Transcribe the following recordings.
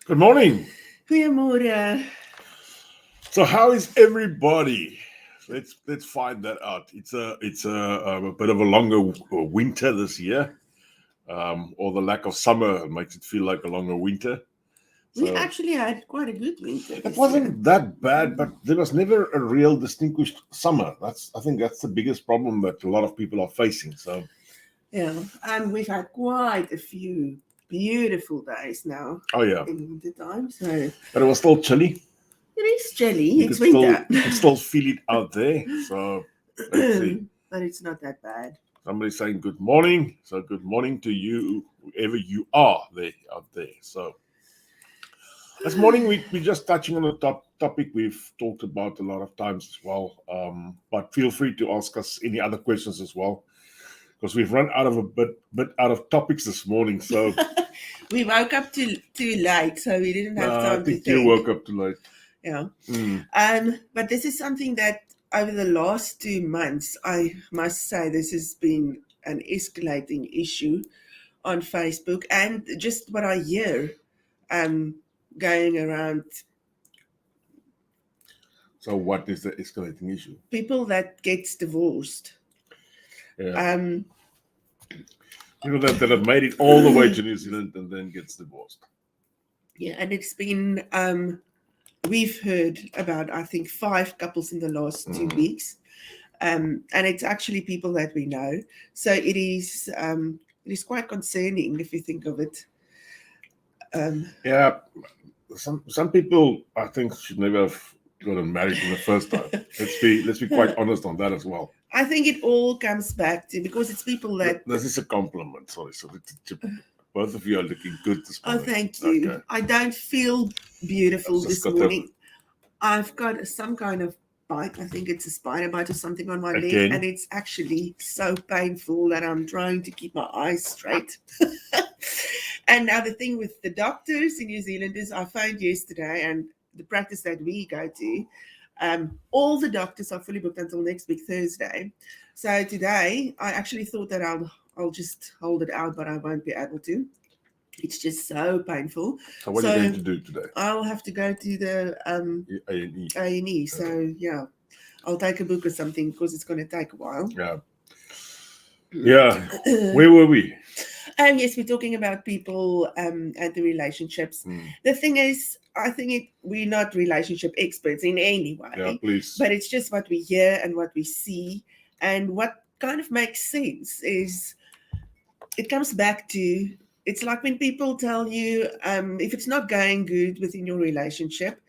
Good morning. Goeiemôre. So, how is everybody? Let's find that out. It's a bit of a longer winter this year, or the lack of summer makes it feel like a longer winter. We So actually had quite a good winter it this year. wasn't that bad, but there was never a real distinguished summer. I think that's the biggest problem that a lot of people are facing. So, Yeah, and we've had quite a few beautiful days now oh yeah, in winter time. So but it was still chilly. it is chilly. You It's could still winter, you could still feel it out there. So let's see. but it's not that bad. Somebody saying good morning. So good morning to you, whoever you are there out there. So this morning we're just touching on a topic we've talked about a lot of times as well. But feel free to ask us any other questions as well, because we've run out of a bit out of topics this morning. So We woke up too late, so we didn't have I time to think you think. woke up too late. Yeah. Mm. But this is something that over the last 2 months, I must say, this has been an escalating issue on Facebook, and just what I hear um, going around, So what is the escalating issue? people that gets divorced. Yeah. Um, People that have made it all the way to New Zealand and then gets divorced. yeah, and it's been we've heard about, I think, 5 couples in the last 2 weeks, and it's actually people that we know. So it is quite concerning if you think of it. Yeah, some people I think should never have gotten married in the first time. Let's be quite honest on that as well. I think it all comes back to, because it's people that. This is a compliment. Sorry, so both of you are looking good this Oh, morning. thank you. Okay. I don't feel beautiful I've just this got morning. I've got some kind of bite. I think it's a spider bite or something on my leg, and it's actually so painful that I'm trying to keep my eyes straight. And now the thing with the doctors in New Zealand is, I found yesterday, and the practice that we go to, all the doctors are fully booked until next week Thursday. So today, I actually thought that I'll just hold it out, but I won't be able to. It's just so painful. So what are you going to do today? I'll have to go to the A&E. A&E. So yeah, I'll take a book or something because it's going to take a while. Yeah. Yeah. Where were we? Yes, we're talking about people and the relationships. The thing is, I think we're not relationship experts in any way. Yeah, please. But it's just what we hear and what we see. And what kind of makes sense is, it comes back to, it's like when people tell you, if it's not going good within your relationship,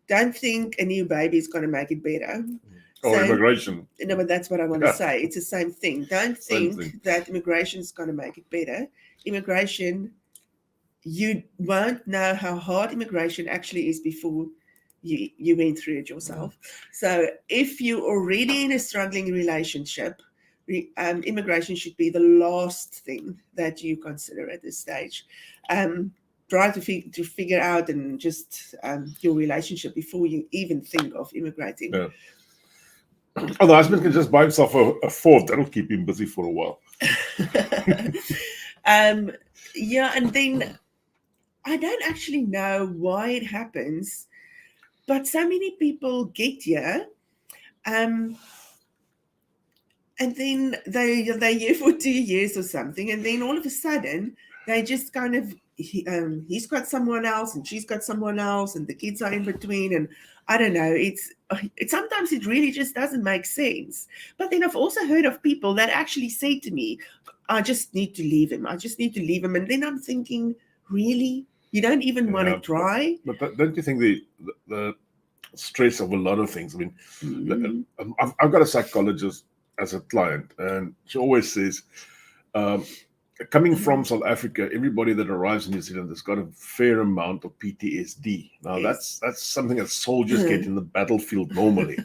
don't think a new baby is going to make it better. Or immigration. No, but that's what I want to say. It's the same thing. Don't think that immigration is going to make it better. Immigration, you won't know how hard immigration actually is before you went through it yourself. So if you're already in a struggling relationship, immigration should be the last thing that you consider at this stage. Try to figure out and just your relationship before you even think of immigrating. Yeah. Oh, the husband can just buy himself a Ford. That'll keep him busy for a while. Yeah, and then I don't actually know why it happens, but so many people get here, and then they're here for 2 years or something, and then all of a sudden they just kind of, he's got someone else and she's got someone else, and the kids are in between, and I don't know. It's sometimes it really just doesn't make sense. But then I've also heard of people that actually say to me, "I just need to leave him. I just need to leave him." And then I'm thinking, really, you don't even want to try? But don't you think the stress of a lot of things? I mean, I've got a psychologist as a client, and she always says, coming from South Africa, everybody that arrives in New Zealand has got a fair amount of PTSD. Now, that's something that soldiers get in the battlefield normally.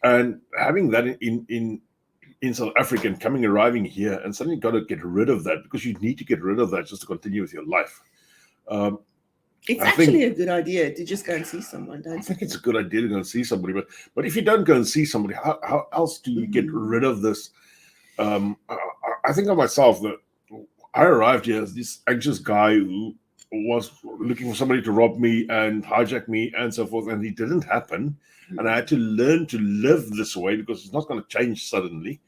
And having that in South Africa and arriving here, and suddenly got to get rid of that, because you need to get rid of that just to continue with your life. It's actually a good idea to just go and see someone, don't you? I think it's a good idea to go and see somebody, but if you don't go and see somebody, how else do you get rid of this? I think of myself that I arrived here as this anxious guy who was looking for somebody to rob me and hijack me and so forth, and it didn't happen. And I had to learn to live this way because it's not going to change suddenly.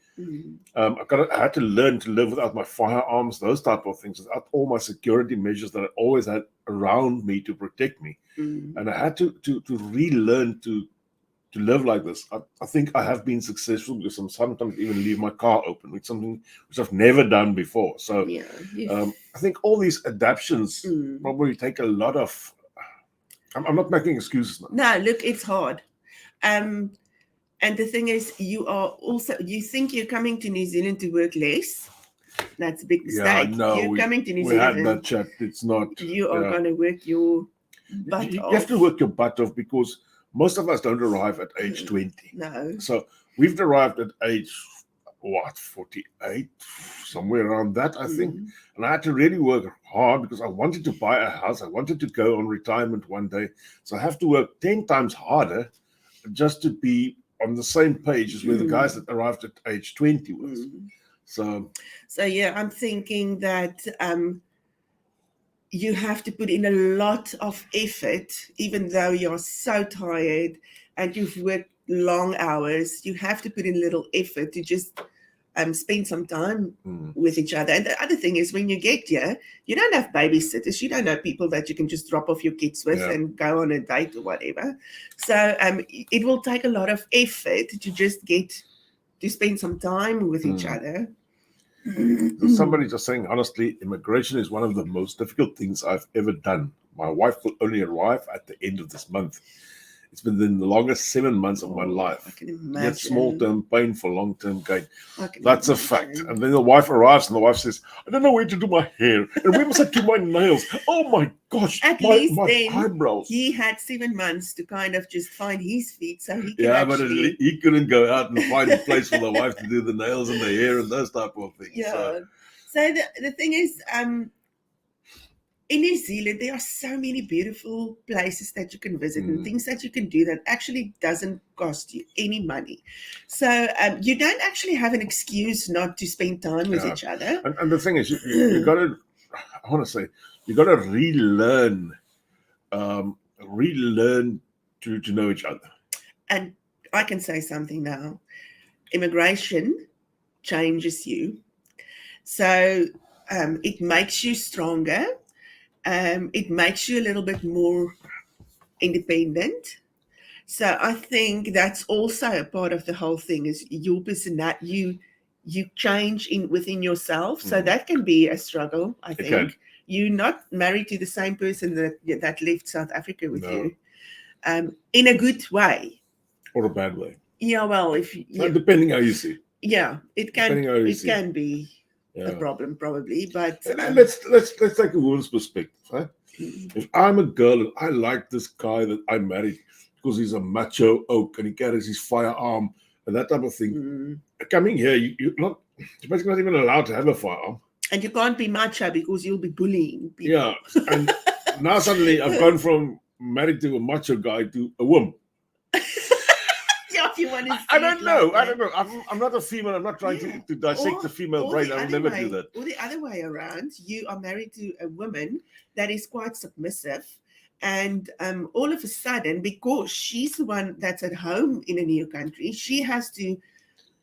I had to learn to live without my firearms, those type of things, without all my security measures that I always had around me to protect me. And I had to relearn to live like this. I think I have been successful because I'm sometimes even leave my car open, which is something which I've never done before. So I think all these adaptations probably take a lot of. I'm not making excuses now. No, look, it's hard. And the thing is, you think you're coming to New Zealand to work less. That's a big mistake. Yeah, no, you're coming to New we Zealand. had that chat. It's not. You are going to work your butt off. You have to work your butt off because most of us don't arrive at age 20. No. So we've arrived at age, 48, somewhere around that, I think. And I had to really work hard because I wanted to buy a house. I wanted to go on retirement one day. So I have to work 10 times harder just to be on the same page as where the guys that arrived at age 20 was. So yeah, I'm thinking that you have to put in a lot of effort, even though you're so tired and you've worked long hours. You have to put in a little effort to just spend some time with each other. And the other thing is, when you get here, you don't have babysitters. You don't know people that you can just drop off your kids with and go on a date or whatever. So it will take a lot of effort to just get to spend some time with each other. Somebody just saying, honestly, immigration is one of the most difficult things I've ever done. My wife will only arrive at the end of this month. It's been the longest 7 months of my life. I can imagine. Yet small-term pain for long-term gain. That's a fact. And then the wife arrives and the wife says, I don't know where to do my hair. And where must I do my nails? Oh my gosh, at least my then eyebrows. He had 7 months to kind of just find his feet so he could but he couldn't go out and find a place for the wife to do the nails and the hair and those type of things. Yeah. So the thing is, in New Zealand, there are so many beautiful places that you can visit and things that you can do that actually doesn't cost you any money. So you don't actually have an excuse not to spend time with each other. And the thing is, you got to, I want to say, you got to relearn to know each other. And I can say something now. Immigration changes you. So it makes you stronger. It makes you a little bit more independent. So I think that's also a part of the whole thing is your personality. You change within yourself. So that can be a struggle, I think. Okay. You're not married to the same person that left South Africa with you. In a good way. Or a bad way. Yeah, well, depending how you see. Yeah, it can be a problem probably, but let's take a woman's perspective. Huh? If I'm a girl and I like this guy that I married because he's a macho oak and he carries his firearm and that type of thing, coming here you're basically not even allowed to have a firearm, and you can't be macho because you'll be bullying people. Yeah, and now suddenly I've gone from married to a macho guy to a woman. If you want to I don't know. I'm not a female. I'm not trying to dissect the female brain. I will never do that. Or the other way around. You are married to a woman that is quite submissive. And all of a sudden, because she's the one that's at home in a new country, she has to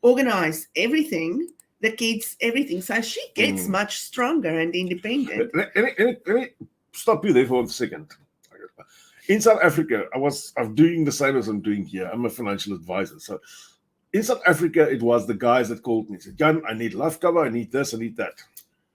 organize everything, the kids, everything. So she gets much stronger and independent. Let me stop you there for a second. In South Africa, I'm doing the same as I'm doing here. I'm a financial advisor. So in South Africa, it was the guys that called me and said, Jan, I need life cover, I need this, I need that.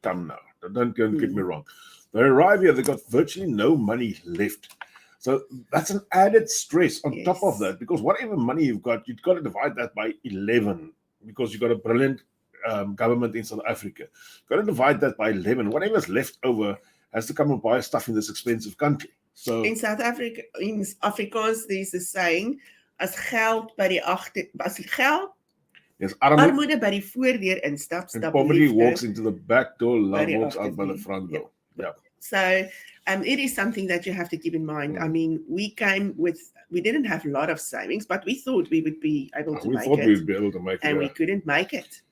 Come now. Don't go and get me wrong. They arrive here, they've got virtually no money left. So that's an added stress on top of that, because whatever money you've got to divide that by 11, because you've got a brilliant government in South Africa. You've got to divide that by 11. Whatever's left over has to come and buy stuff in this expensive country. So in South Africa, in Afrikaans, there's a saying, as geld by die armoede by die voordeur instap, and poverty walks into the back door, love walks out by the front door. Yeah. So it is something that you have to keep in mind. I mean, we didn't have a lot of savings, but we thought we would be able to make it. We thought we'd be able to make it. And we couldn't make it.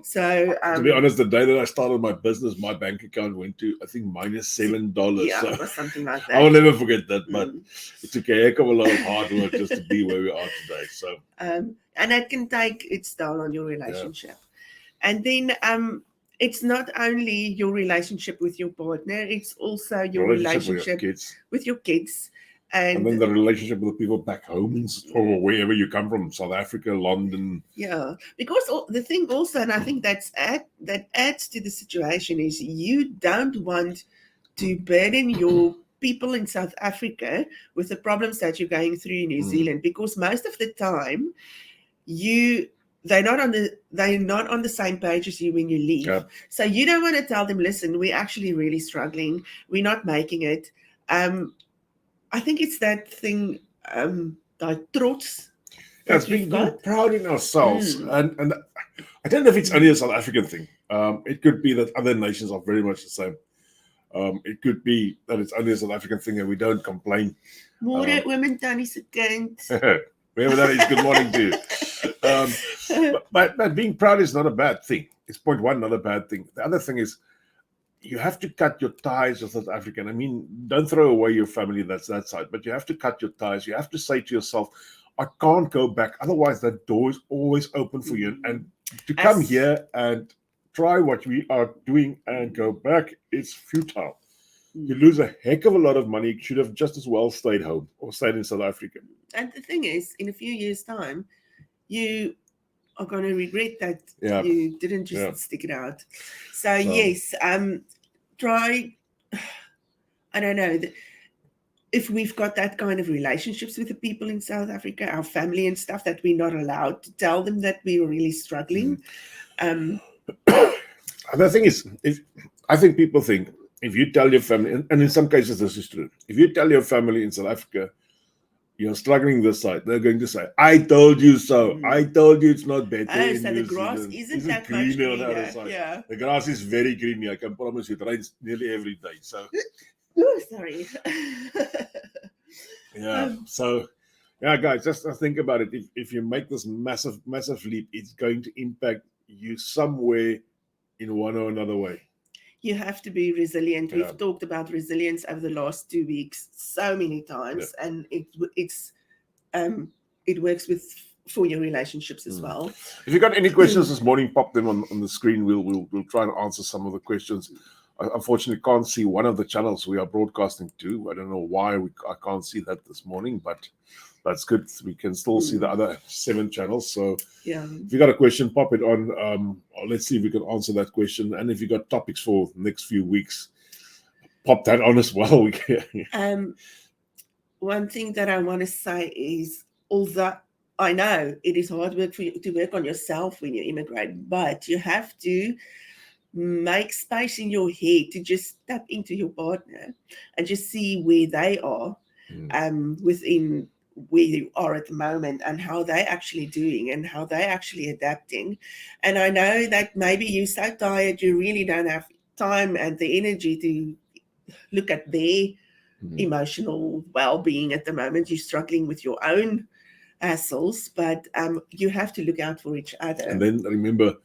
So to be honest, the day that I started my business, my bank account went to, I think, -$7. Yeah, So or something like that. I will never forget that. But it took a heck of a lot of hard work just to be where we are today. So and that can take its toll on your relationship. And then it's not only your relationship with your partner, it's also your relationship with your kids. And then the relationship with the people back home or wherever you come from, South Africa, London. Yeah, because the thing also, and I think that adds to the situation, is you don't want to burden your people in South Africa with the problems that you're going through in New Zealand, because most of the time they're not on the same page as you when you leave. Yeah. So you don't want to tell them, listen, we're actually really struggling, we're not making it. I think it's that thing, that trots. Yes, being proud in ourselves. And I don't know if it's only a South African thing. It could be that other nations are very much the same. It could be that it's only a South African thing and we don't complain. More women, Tannie se kind. Whoever that is, good morning to you. But being proud is not a bad thing. It's point one, not a bad thing. The other thing is, you have to cut your ties with South African. I mean, don't throw away your family that's that side, but you have to cut your ties. You have to say to yourself, I can't go back. Otherwise, that door is always open for you. And to come here and try what we are doing and go back, it's futile. You lose a heck of a lot of money. You should have just as well stayed home or stayed in South Africa. And the thing is, in a few years' time, you are going to regret that you didn't just stick it out. So yes, try. I don't know if we've got that kind of relationships with the people in South Africa, our family and stuff, that we're not allowed to tell them that we're really struggling. The thing is, I think people think if you tell your family, and in some cases this is true, if you tell your family in South Africa you're struggling this side, they're going to say, I told you so. I told you it's not better. Oh, so the grass isn't that much greener on the other side. Yeah. The grass is very green. I can promise you, it rains nearly every day. So oh, sorry. So guys, just think about it. If you make this massive leap, it's going to impact you somewhere in one or another way. You have to be resilient. We've talked about resilience over the last 2 weeks so many times, and it works for your relationships as well. If you got any questions this morning, pop them on the screen. We'll try and answer some of the questions. I unfortunately can't see one of the channels we are broadcasting to. I don't know why I can't see that this morning, but that's good. We can still see the other 7 channels. So if you got a question, pop it on. Let's see if we can answer that question. And if you got topics for the next few weeks, pop that on as well. One thing that I want to say is, although I know it is hard work for you to work on yourself when you immigrate, but you have to make space in your head to just tap into your partner and just see where they are within where you are at the moment, and how they're actually doing and how they're actually adapting. And I know that maybe you're so tired, you really don't have time and the energy to look at their emotional well-being at the moment. You're struggling with your own hassles, but you have to look out for each other. And then remember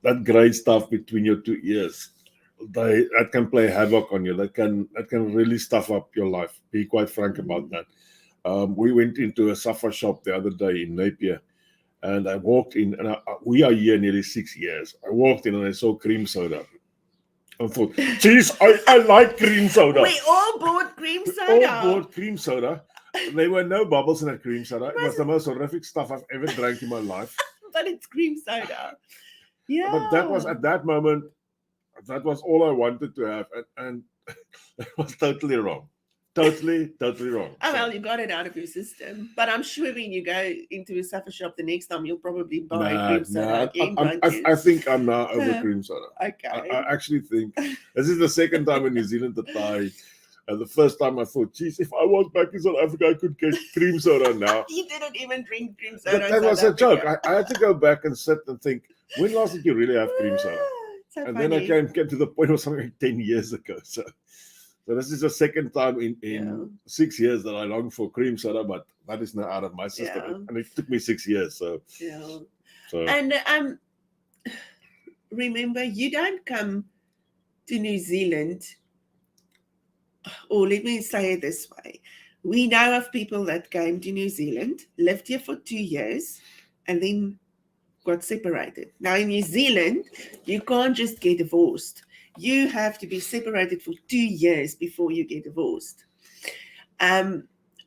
that grey stuff between your 2 ears. That can play havoc on you. That can really stuff up your life. Be quite frank about that. We went into a Safa shop the other day in Napier, and I walked in, and we are here nearly 6 years. I walked in and I saw cream soda. I thought, geez, I like cream soda. We all bought cream soda. All bought cream soda. There were no bubbles in that cream soda. It was the most horrific stuff I've ever drank in my life. But it's cream soda. Yeah. But that was, at that moment, that was all I wanted to have. And it was totally wrong. Totally wrong. Oh, well, you got it out of your system. But I'm sure when you go into a Safa shop the next time, you'll probably buy cream soda again. I think I'm now over cream soda. Okay. I actually think this is the second time in New Zealand that the first time I thought, geez, if I was back in South Africa, I could get cream soda now. You didn't even drink cream soda. That was a joke. I had to go back and sit and think, when last did you really have cream soda? So and funny. Then I came to the point of something like 10 years ago. So this is the second time in 6 years that I long for cream soda, but that is now out of my system. And it took me 6 years. So and remember, you don't come to New Zealand, or let me say it this way. We know of people that came to New Zealand, lived here for 2 years, and then got separated. Now, in New Zealand, you can't just get divorced. You have to be separated for 2 years before you get divorced.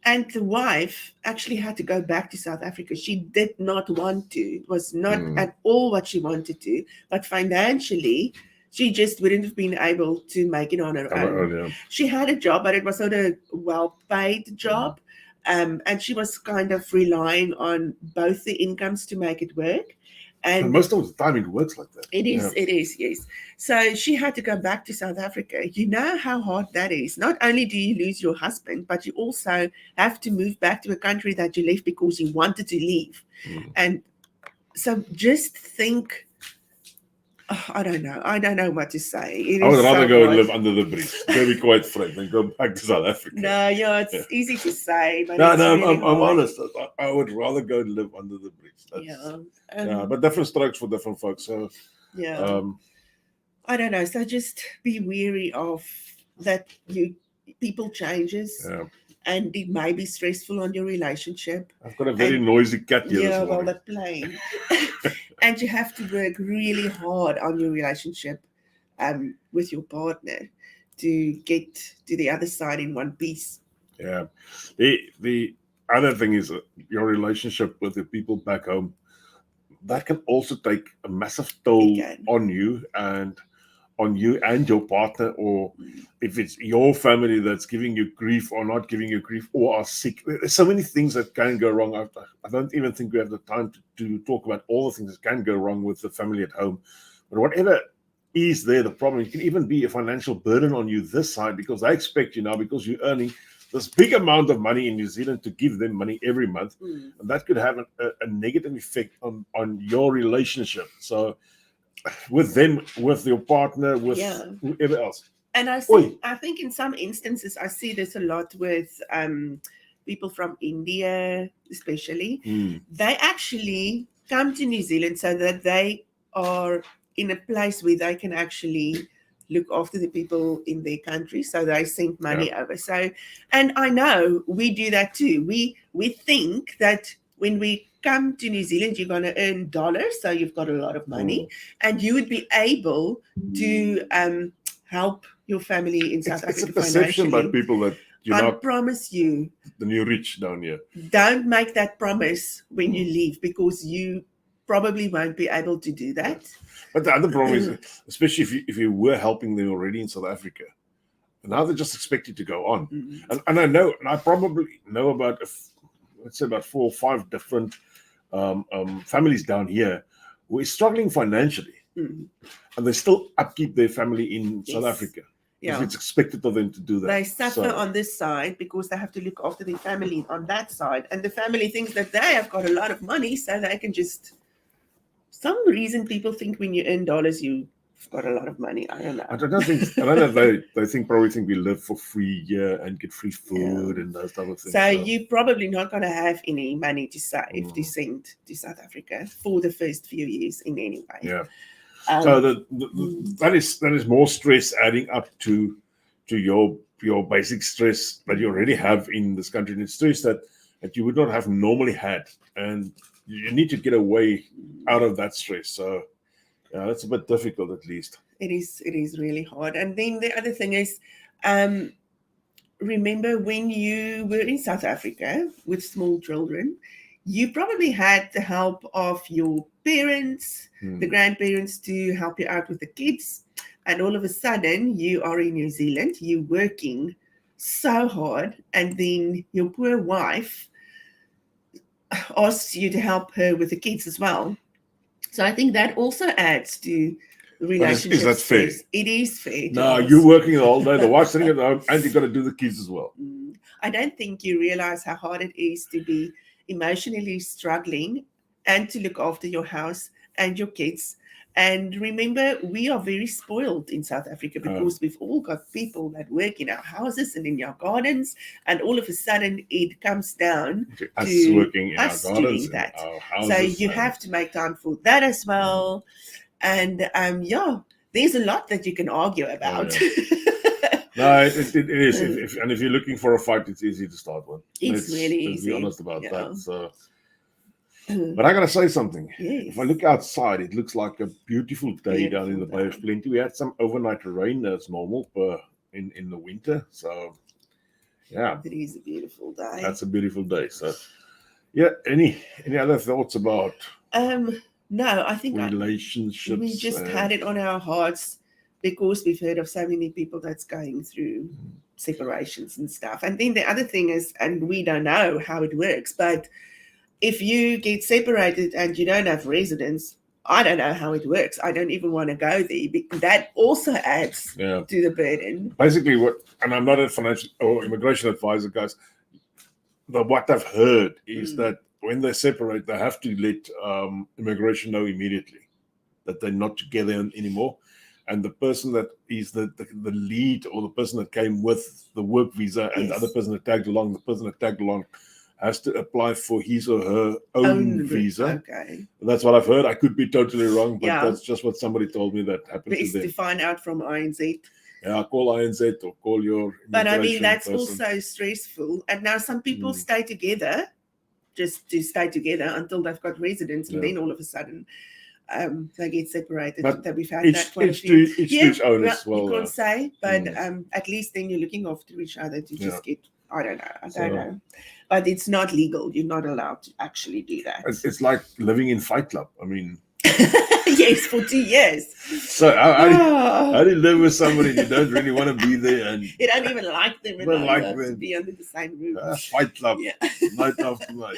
And the wife actually had to go back to South Africa. She did not want to. It was not at all what she wanted to. But financially, she just wouldn't have been able to make it on her own. Yeah. She had a job, but it was not a well-paid job. And she was kind of relying on both the incomes to make it work. And most of the time it works like that. It is, yes. So she had to go back to South Africa. You know how hard that is. Not only do you lose your husband, but you also have to move back to a country that you left because you wanted to leave. And so just think, I don't know what to say. I would rather go and live under the bridge, to be quite frank, than go back to South Africa. No, it's easy to say. But I'm honest. I would rather go and live under the bridge. But different strokes for different folks. So I don't know. So just be wary of that. People changes. And it may be stressful on your relationship. I've got a very noisy cat here this morning. The plane. And you have to work really hard on your relationship with your partner to get to the other side in one piece. Yeah. The other thing is your relationship with the people back home. That can also take a massive toll on you and your partner, or if it's your family that's giving you grief or not giving you grief or are sick. There's so many things that can go wrong. I don't even think we have the time to talk about all the things that can go wrong with the family at home. But whatever is there, the problem, it can even be a financial burden on you this side, because they expect you now, because you're earning this big amount of money in New Zealand, to give them money every month. And that could have a negative effect on your relationship. So with them, with your partner, with whoever else. And I think in some instances, I see this a lot with people from India, especially. They actually come to New Zealand so that they are in a place where they can actually look after the people in their country. So they send money over. So, and I know we do that too. We think that when we come to New Zealand, you're going to earn dollars, so you've got a lot of money, and you would be able to help your family in South Africa. It's a perception by people that I promise you, the new rich down here. Don't make that promise when you leave, because you probably won't be able to do that. But the other problem is, especially if you were helping them already in South Africa, now they just expect you to go on. And I know, and I probably know about, let's say about 4 or 5 different families down here who are struggling financially, and they still upkeep their family in South Africa. Yeah. It's expected of them to do that. They suffer on this side because they have to look after their family on that side. And the family thinks that they have got a lot of money, so they can just... Some reason people think when you earn dollars, you've got a lot of money. I don't know. I don't know if they probably think we live for free here and get free food and those type of things. So you're probably not going to have any money to save to send to South Africa for the first few years in any way. Yeah. So that is more stress adding up to your basic stress that you already have in this country, and it's stress that you would not have normally had, and you need to get away out of that stress. So that's a bit difficult, at least. It is really hard. And then the other thing is, remember when you were in South Africa with small children, you probably had the help of your parents, the grandparents, to help you out with the kids. And all of a sudden, you are in New Zealand, you're working so hard, and then your poor wife asks you to help her with the kids as well. So I think that also adds to the relationship. Is that fair? It is fair. No, you're working the whole day, the wife's sitting at home, and you've got to do the kids as well. I don't think you realize how hard it is to be emotionally struggling and to look after your house and your kids. And remember, we are very spoiled in South Africa because we've all got people that work in our houses and in our gardens, and all of a sudden it comes down to us working in us our gardens doing that. and our houses. So you have to make time for that as well. And there's a lot that you can argue about. No, it is. If you're looking for a fight, it's easy to start with. It's really easy. Let's be honest about that. So, but I gotta say something. Yes. If I look outside, it looks like a beautiful day down in the Bay of Plenty. We had some overnight rain as normal in the winter. So, yeah, it is a beautiful day. That's a beautiful day. So, yeah. Any other thoughts about? No, I think relationships. We just had it on our hearts because we've heard of so many people that's going through separations and stuff. And then the other thing is, and we don't know how it works, but if you get separated and you don't have residence, I don't know how it works. I don't even want to go there. That also adds to the burden. Basically, and I'm not a financial or immigration advisor, guys, but what I've heard is that when they separate, they have to let immigration know immediately that they're not together anymore. And the person that is the lead, or the person that came with the work visa, and the other person that tagged along, has to apply for his or her own visa. Okay. That's what I've heard. I could be totally wrong, but that's just what somebody told me that happened to them. To find out from INZ. Yeah, call INZ or call your immigration But I mean, that's person. also stressful. And now some people stay together, just to stay together until they've got residence, and then all of a sudden they get separated. That we've had that quite a few. It's to its own as well. You can't say, but at least then you're looking after each other to just get, I don't know. But it's not legal. You're not allowed to actually do that. It's like living in Fight Club. I mean... yes, for 2 years. So how do you live with somebody you don't really want to be there, and you don't even like them, and don't like them to be under the same roof? Fight Club, night after night.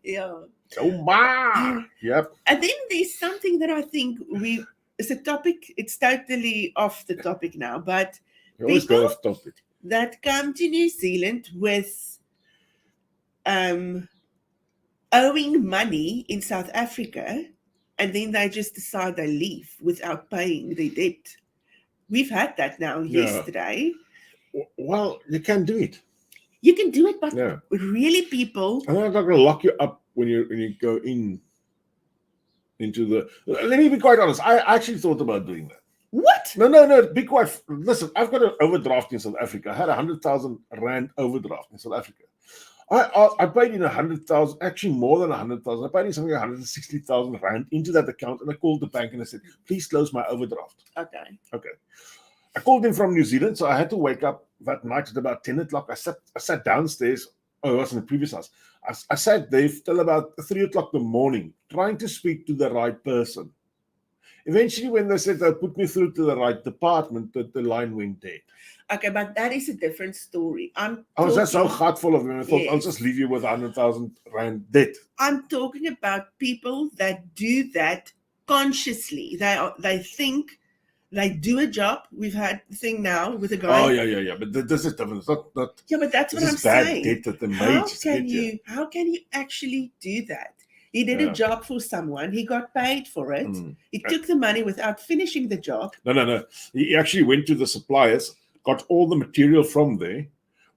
Yeah. Oh my. Yep. And then there's something that I think it's a topic. It's totally off the topic now, but you always go off topic. That come to New Zealand with owing money in South Africa, and then they just decide they leave without paying their debt. We've had that now yesterday. Well, you can do it. You can do it, but really people... I'm not going to lock you up when you go into the... Let me be quite honest. I actually thought about doing that. What? No. Be quiet. Listen, I've got an overdraft in South Africa. I had 100,000 Rand overdraft in South Africa. I paid in 100,000, actually more than 100,000. I paid in something 160,000 Rand into that account, and I called the bank and I said, please close my overdraft. Okay. I called him from New Zealand, so I had to wake up that night at about 10 o'clock. I sat downstairs. Oh, it was in the previous house. I sat there till about 3 o'clock in the morning, trying to speak to the right person. Eventually, when they said they'll put me through to the right department, the line went dead. Okay, but that is a different story. I was just so heartful of him. I thought, I'll just leave you with 100,000 Rand debt. I'm talking about people that do that consciously. They think they do a job. We've had the thing now with a guy. Oh, yeah. But this is different. It's not yeah, but that's what I'm saying. Debt that the how can you actually do that? He did a job for someone. He got paid for it. He took the money without finishing the job. No. He actually went to the suppliers, got all the material from there,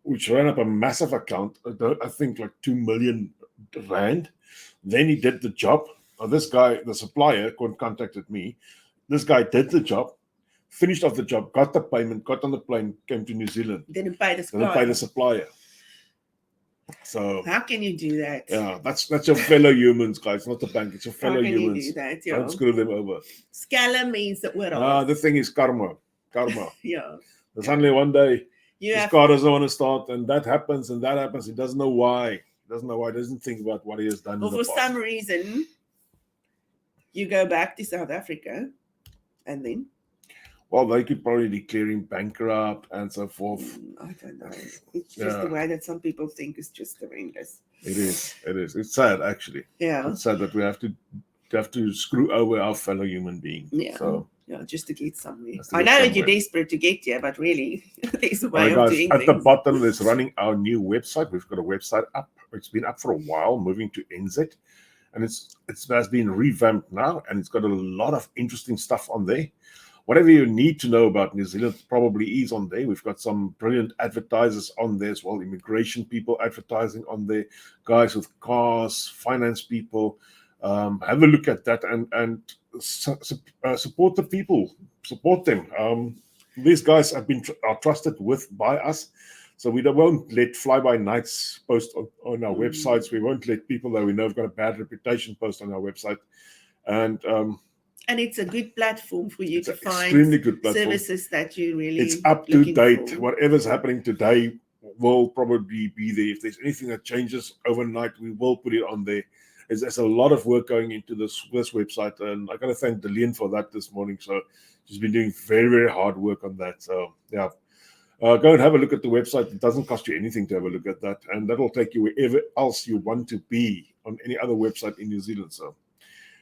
which ran up a massive account, I think like 2 million Rand. Then he did the job. This guy, the supplier, contacted me. This guy did the job, finished off the job, got the payment, got on the plane, came to New Zealand. Didn't pay the supplier. Didn't pay the supplier. So how can you do that? Yeah, that's your fellow humans, guys, not the bank. It's your fellow humans. How can you do that? Don't screw them over. Scala means that we're off. The thing is karma. Yeah. There's only one day. This guy doesn't want to start, and that happens, and that happens. He doesn't know why. He doesn't think about what he has done. Well, for some reason, you go back to South Africa, and then? Well, they could probably declare him bankrupt and so forth. I don't know. It's just the way that some people think is just horrendous. It is. It's sad, actually. Yeah. It's sad that we have to screw over our fellow human being. Yeah. So, just to get somewhere. I know that you're desperate to get here, but really, there's a way of doing at things. At the bottom, there's running our new website. We've got a website up. It's been up for a while, moving to NZ. And it has been revamped now, and it's got a lot of interesting stuff on there. Whatever you need to know about New Zealand probably is on there. We've got some brilliant advertisers on there as well, immigration people advertising on there, guys with cars, finance people, Have a look at that and support the people, support them. These guys are trusted by us, so we won't let fly-by-nights post on our websites. We won't let people that we know have got a bad reputation post on our website, and it's a good platform for you to find extremely good platform. Services that you really it's up to date. For. Whatever's happening today will probably be there. If there's anything that changes overnight, we will put it on there. There's a lot of work going into this website, and I got to thank Delene for that this morning. So she's been doing very, very hard work on that. So yeah, go and have a look at the website. It doesn't cost you anything to have a look at that, and that'll take you wherever else you want to be on any other website in New Zealand. So,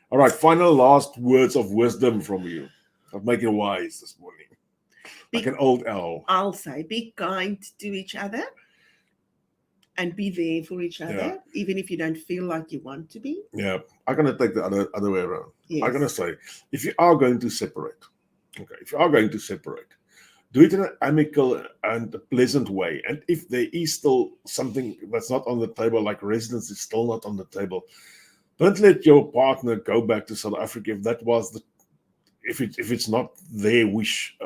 all right, final last words of wisdom from you. Of making wise this morning, like an old owl. I'll say, be kind to each other. And be there for each other, even if you don't feel like you want to be. Yeah, I'm going to take the other way around. Yes. I'm going to say, if you are going to separate, do it in an amicable and a pleasant way. And if there is still something that's not on the table, like residence is still not on the table, don't let your partner go back to South Africa if that was if it's not their wish.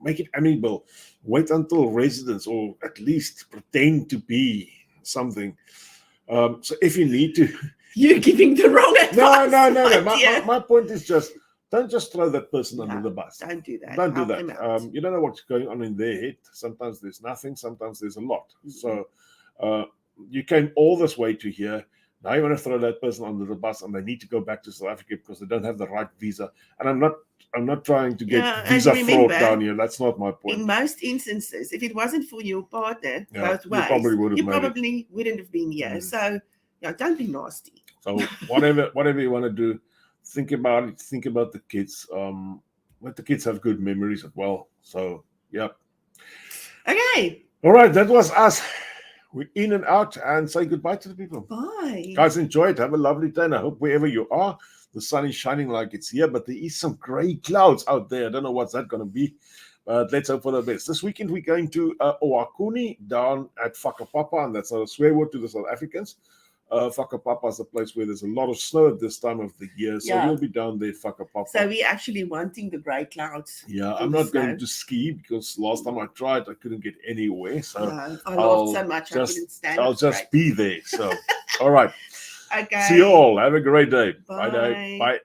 Make it amicable. Wait until residence, or at least pretend to be something. So if you need to, you're giving the wrong advice. No. My point is just don't just throw that person under the bus. Don't do that. Don't do that. You don't know what's going on in their head. Sometimes there's nothing. Sometimes there's a lot. So you came all this way to here. Now you want to throw that person under the bus, and they need to go back to South Africa because they don't have the right visa. And I'm not trying to get visa fraud down here. That's not my point. In most instances, if it wasn't for your partner both ways, you probably wouldn't have been here. So don't be nasty. So whatever you want to do, think about it. Think about the kids. Let the kids have good memories as well. So yeah. Okay. All right, that was us. We're in and out, and say goodbye to the people. Bye. Guys, enjoy it. Have a lovely day. And I hope wherever you are, the sun is shining like it's here, but there is some grey clouds out there. I don't know what's that going to be, but let's hope for the best. This weekend, we're going to Oakuni down at Whakapapa, and that's a swear word to the South Africans. Whakapapa is a place where there's a lot of snow at this time of the year, so we'll be down there, Whakapapa. So we're actually wanting the grey clouds. Yeah, I'm not going to ski because last time I tried, I couldn't get anywhere. So I laughed so much, I couldn't stand it. I'll just be there. So, all right. Okay. See you all. Have a great day. Bye. Bye.